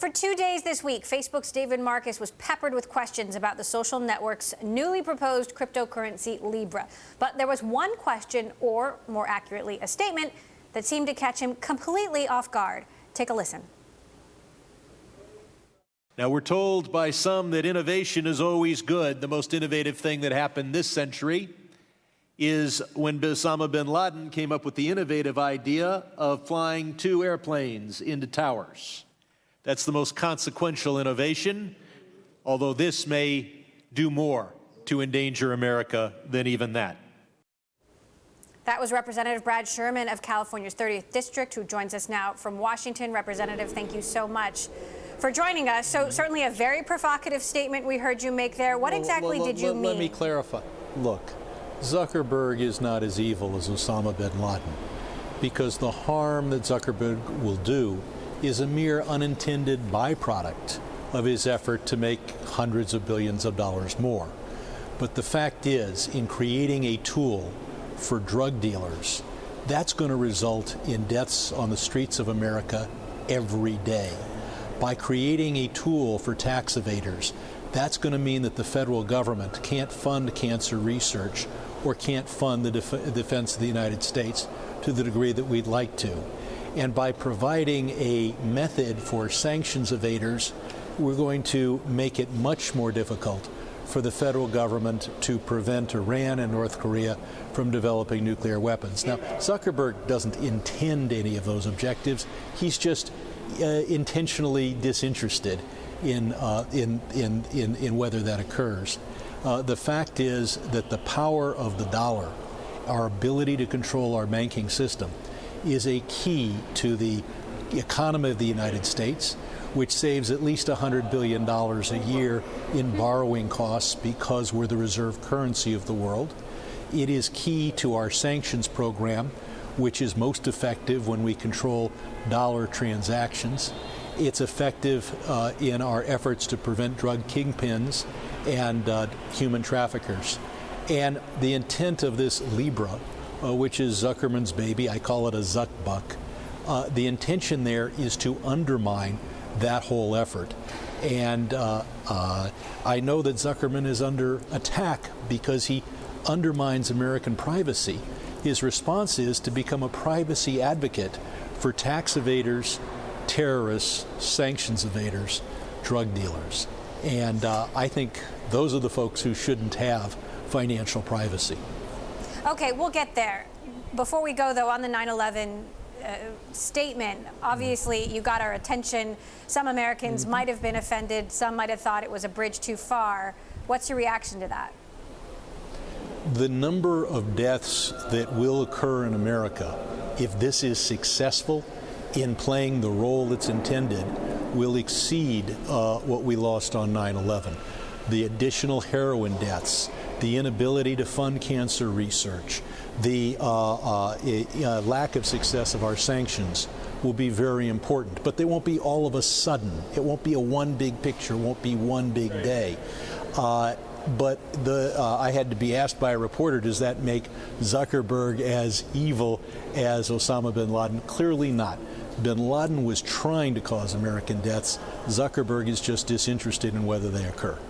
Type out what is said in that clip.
For 2 days this week, Facebook's David Marcus was peppered with questions about the social network's newly proposed cryptocurrency, Libra. But there was one question, or more accurately, a statement, that seemed to catch him completely off guard. Take a listen. Now, we're told by some that innovation is always good. The most innovative thing that happened this century is when Osama bin Laden came up with the innovative idea of flying 2 airplanes into towers. That's the most consequential innovation, although this may do more to endanger America than even that. That was Representative Brad Sherman of California's 30th District, who joins us now from Washington. Representative, thank you so much for joining us. So certainly a very provocative statement we heard you make there. What exactly did you mean? Let me clarify. Look, Zuckerberg is not as evil as Osama bin Laden, because the harm that Zuckerberg will do is a mere unintended byproduct of his effort to make hundreds of billions of dollars more. But the fact is, in creating a tool for drug dealers, that's going to result in deaths on the streets of America every day. By creating a tool for tax evaders, that's going to mean that the federal government can't fund cancer research or can't fund the defense of the United States to the degree that we'd like to. And by providing a method for sanctions evaders, we're going to make it much more difficult for the federal government to prevent Iran and North Korea from developing nuclear weapons. Now, Zuckerberg doesn't intend any of those objectives. He's just intentionally disinterested in whether that occurs. The fact is that the power of the dollar, our ability to control our banking system, is a key to the economy of the United States, which saves at least $100 billion a year in borrowing costs because we're the reserve currency of the world. It is key to our sanctions program, which is most effective when we control dollar transactions. It's effective in our efforts to prevent drug kingpins and human traffickers. And the intent of this Libra, which is Zuckerman's baby, I call it a Zuck buck, the intention there is to undermine that whole effort. And I know that Zuckerman is under attack because he undermines American privacy. His response is to become a privacy advocate for tax evaders, terrorists, sanctions evaders, drug dealers. And I think those are the folks who shouldn't have financial privacy. Okay, we'll get there. Before we go, though, on the 9/11 statement, obviously you got our attention. Some Americans might have been offended. Some might have thought it was a bridge too far. What's your reaction to that? The number of deaths that will occur in America, if this is successful in playing the role it's intended, will exceed what we lost on 9/11. The additional heroin deaths, the inability to fund cancer research, the lack of success of our sanctions will be very important. But they won't be all of a sudden. It won't be a one big picture, won't be one big day. But I had to be asked by a reporter, does that make Zuckerberg as evil as Osama bin Laden? Clearly not. Bin Laden was trying to cause American deaths. Zuckerberg is just disinterested in whether they occur.